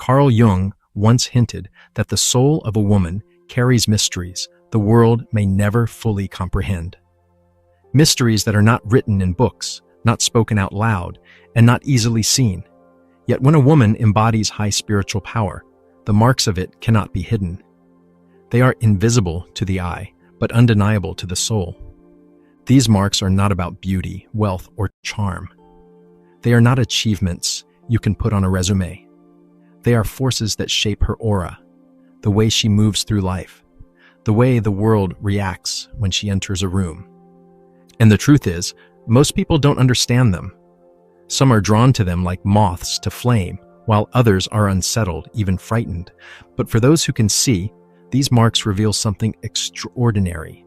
Carl Jung once hinted that the soul of a woman carries mysteries the world may never fully comprehend. Mysteries that are not written in books, not spoken out loud, and not easily seen. Yet when a woman embodies high spiritual power, the marks of it cannot be hidden. They are invisible to the eye, but undeniable to the soul. These marks are not about beauty, wealth, or charm. They are not achievements you can put on a resume. They are forces that shape her aura, the way she moves through life, the way the world reacts when she enters a room. And the truth is, most people don't understand them. Some are drawn to them like moths to flame, while others are unsettled, even frightened. But for those who can see, these marks reveal something extraordinary.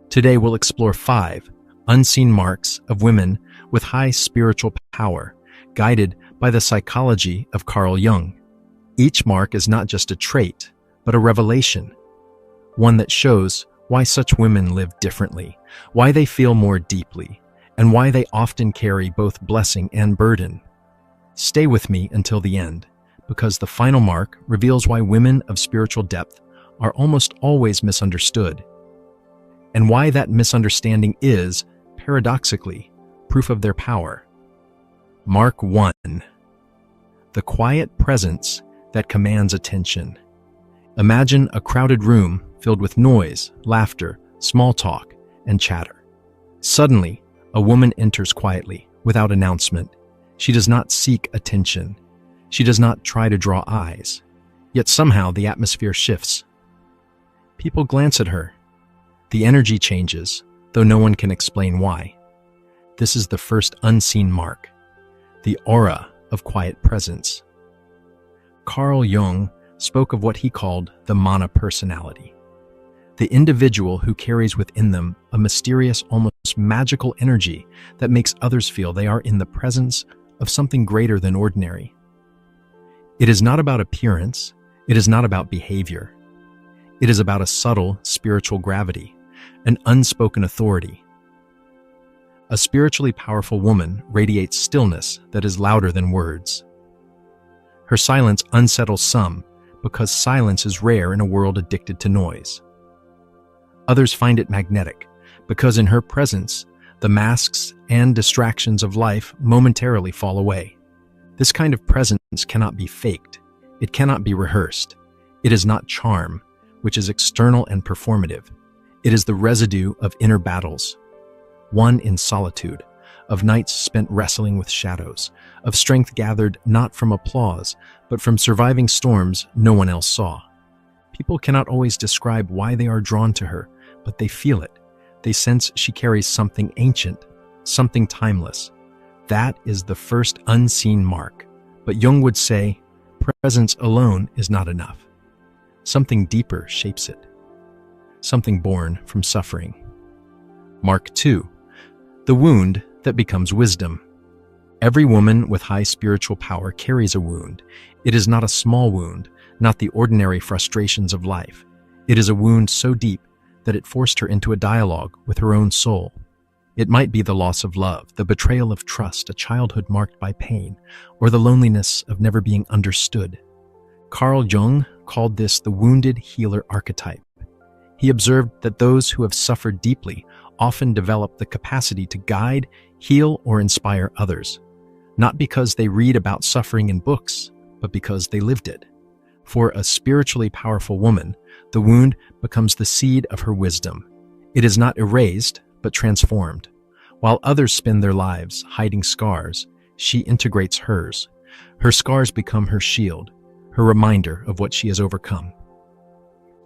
Today we'll explore 5 unseen marks of women with high spiritual power, guided by the psychology of Carl Jung. Each mark is not just a trait, but a revelation, one that shows why such women live differently, why they feel more deeply, and why they often carry both blessing and burden. Stay with me until the end, because the final mark reveals why women of spiritual depth are almost always misunderstood, and why that misunderstanding is, paradoxically, proof of their power. Mark 1. The quiet presence that commands attention. Imagine a crowded room filled with noise, laughter, small talk, and chatter. Suddenly, a woman enters quietly, without announcement. She does not seek attention. She does not try to draw eyes. Yet somehow the atmosphere shifts. People glance at her. The energy changes, though no one can explain why. This is the first unseen mark, the aura of quiet presence. Carl Jung spoke of what he called the mana personality, the individual who carries within them a mysterious, almost magical energy that makes others feel they are in the presence of something greater than ordinary. It is not about appearance, it is not about behavior. It is about a subtle spiritual gravity, an unspoken authority. A spiritually powerful woman radiates stillness that is louder than words. Her silence unsettles some, because silence is rare in a world addicted to noise. Others find it magnetic, because in her presence, the masks and distractions of life momentarily fall away. This kind of presence cannot be faked. It cannot be rehearsed. It is not charm, which is external and performative. It is the residue of inner battles, won in solitude, of nights spent wrestling with shadows, of strength gathered not from applause, but from surviving storms no one else saw. People cannot always describe why they are drawn to her, but they feel it. They sense she carries something ancient, something timeless. That is the first unseen mark. But Jung would say, presence alone is not enough. Something deeper shapes it. Something born from suffering. Mark 2. The wound that becomes wisdom. Every woman with high spiritual power carries a wound. It is not a small wound, not the ordinary frustrations of life. It is a wound so deep that it forced her into a dialogue with her own soul. It might be the loss of love, the betrayal of trust, a childhood marked by pain, or the loneliness of never being understood. Carl Jung called this the wounded healer archetype. He observed that those who have suffered deeply often develop the capacity to guide, heal, or inspire others, not because they read about suffering in books, but because they lived it. For a spiritually powerful woman, the wound becomes the seed of her wisdom. It is not erased, but transformed. While others spend their lives hiding scars, she integrates hers. Her scars become her shield, her reminder of what she has overcome.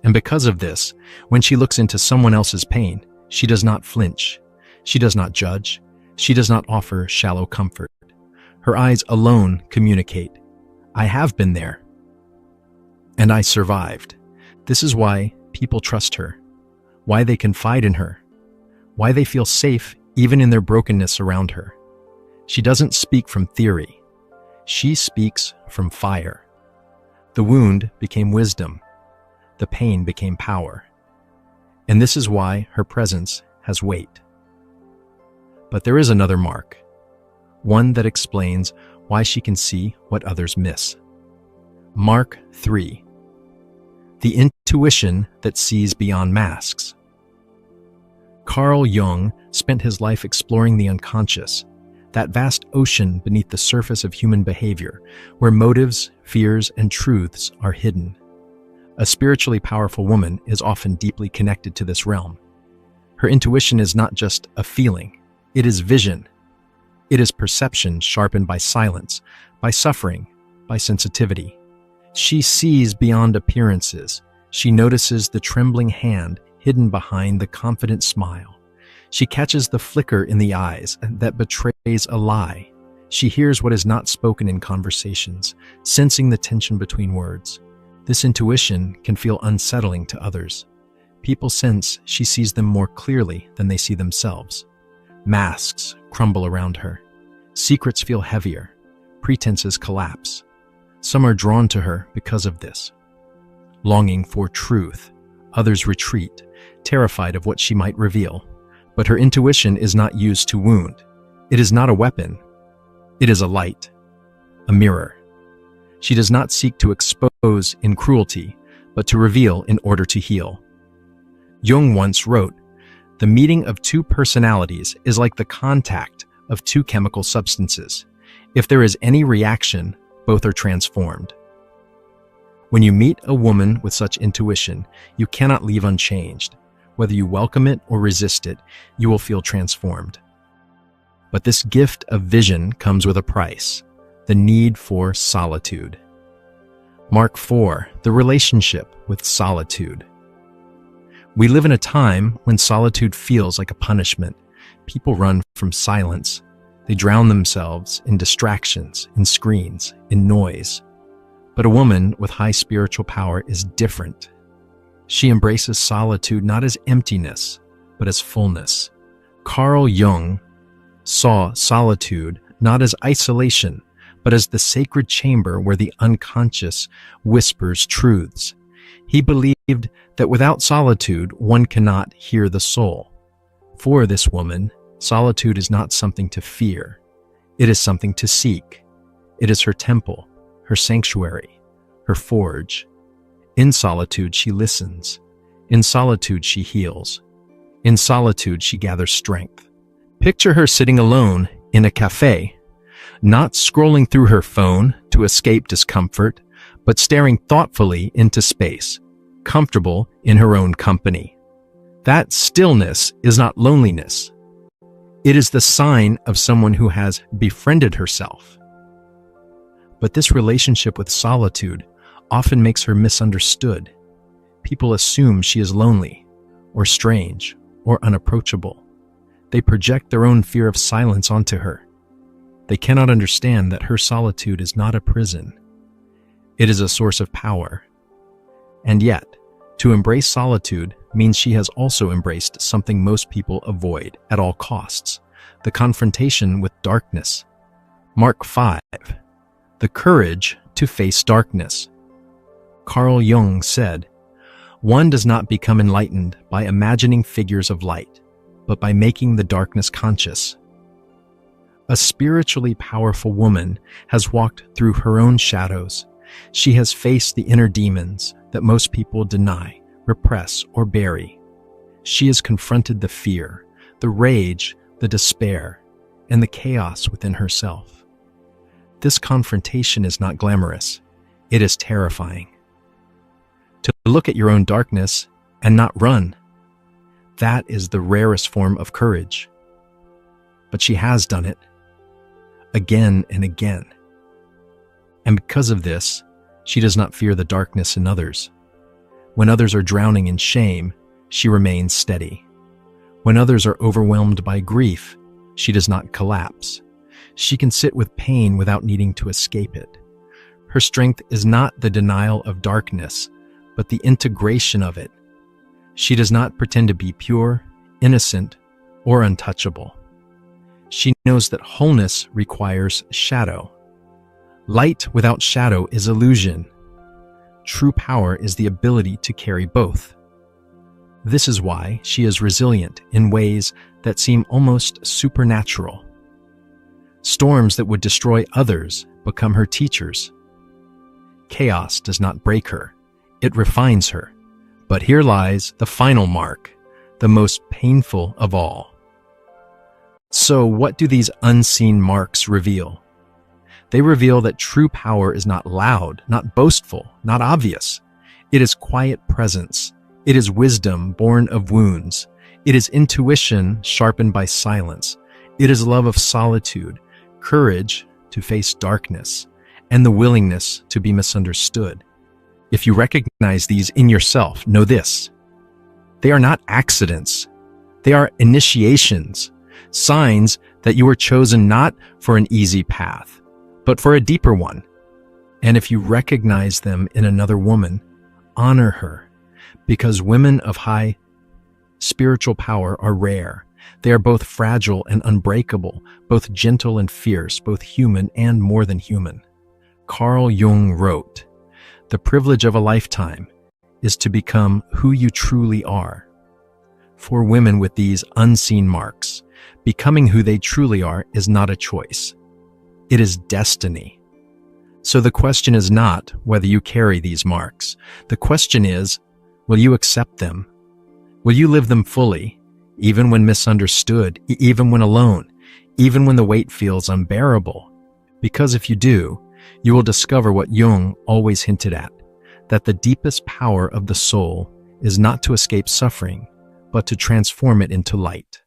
And because of this, when she looks into someone else's pain, she does not flinch. She does not judge. She does not offer shallow comfort. Her eyes alone communicate. I have been there. And I survived. This is why people trust her, why they confide in her, why they feel safe even in their brokenness around her. She doesn't speak from theory. She speaks from fire. The wound became wisdom. The pain became power. And this is why her presence has weight. But there is another mark, one that explains why she can see what others miss. Mark 3. The intuition that sees beyond masks. Carl Jung spent his life exploring the unconscious, that vast ocean beneath the surface of human behavior, where motives, fears, and truths are hidden. A spiritually powerful woman is often deeply connected to this realm. Her intuition is not just a feeling, it is vision. It is perception sharpened by silence, by suffering, by sensitivity. She sees beyond appearances. She notices the trembling hand hidden behind the confident smile. She catches the flicker in the eyes that betrays a lie. She hears what is not spoken in conversations, sensing the tension between words. This intuition can feel unsettling to others. People sense she sees them more clearly than they see themselves. Masks crumble around her. Secrets feel heavier. Pretenses collapse. Some are drawn to her because of this. Longing for truth, others retreat, terrified of what she might reveal. But her intuition is not used to wound. It is not a weapon. It is a light, a mirror. She does not seek to expose in cruelty, but to reveal in order to heal. Jung once wrote, "The meeting of two personalities is like the contact of two chemical substances. If there is any reaction, both are transformed." When you meet a woman with such intuition, you cannot leave unchanged. Whether you welcome it or resist it, you will feel transformed. But this gift of vision comes with a price, the need for solitude. Mark 4, the relationship with solitude. We live in a time when solitude feels like a punishment. People run from silence. They drown themselves in distractions, in screens, in noise. But a woman with high spiritual power is different. She embraces solitude not as emptiness, but as fullness. Carl Jung saw solitude not as isolation, but as the sacred chamber where the unconscious whispers truths. He believed that without solitude, one cannot hear the soul. For this woman, solitude is not something to fear. It is something to seek. It is her temple, her sanctuary, her forge. In solitude, she listens. In solitude, she heals. In solitude, she gathers strength. Picture her sitting alone in a cafe, not scrolling through her phone to escape discomfort, but staring thoughtfully into space, comfortable in her own company. That stillness is not loneliness. It is the sign of someone who has befriended herself. But this relationship with solitude often makes her misunderstood. People assume she is lonely, or strange, or unapproachable. They project their own fear of silence onto her. They cannot understand that her solitude is not a prison. It is a source of power. And yet, to embrace solitude means she has also embraced something most people avoid at all costs, the confrontation with darkness. Mark 5. The courage to face darkness. Carl Jung said, "One does not become enlightened by imagining figures of light, but by making the darkness conscious." A spiritually powerful woman has walked through her own shadows. She has faced the inner demons that most people deny, repress, or bury. She has confronted the fear, the rage, the despair, and the chaos within herself. This confrontation is not glamorous. It is terrifying. To look at your own darkness and not run, that is the rarest form of courage. But she has done it, again and again. And because of this, she does not fear the darkness in others. When others are drowning in shame, she remains steady. When others are overwhelmed by grief, she does not collapse. She can sit with pain without needing to escape it. Her strength is not the denial of darkness, but the integration of it. She does not pretend to be pure, innocent, or untouchable. She knows that wholeness requires shadow. Light without shadow is illusion. True power is the ability to carry both. This is why she is resilient in ways that seem almost supernatural. Storms that would destroy others become her teachers. Chaos does not break her, it refines her. But here lies the final mark, the most painful of all. So what do these unseen marks reveal? They reveal that true power is not loud, not boastful, not obvious. It is quiet presence. It is wisdom born of wounds. It is intuition sharpened by silence. It is love of solitude, courage to face darkness, and the willingness to be misunderstood. If you recognize these in yourself, know this: they are not accidents. They are initiations, signs that you were chosen not for an easy path, but for a deeper one. And if you recognize them in another woman, honor her, because women of high spiritual power are rare. They are both fragile and unbreakable, both gentle and fierce, both human and more than human. Carl Jung wrote, "The privilege of a lifetime is to become who you truly are." For women with these unseen marks, becoming who they truly are is not a choice. It is destiny. So the question is not whether you carry these marks. The question is, will you accept them? Will you live them fully, even when misunderstood, even when alone, even when the weight feels unbearable? Because if you do, you will discover what Jung always hinted at, that the deepest power of the soul is not to escape suffering, but to transform it into light.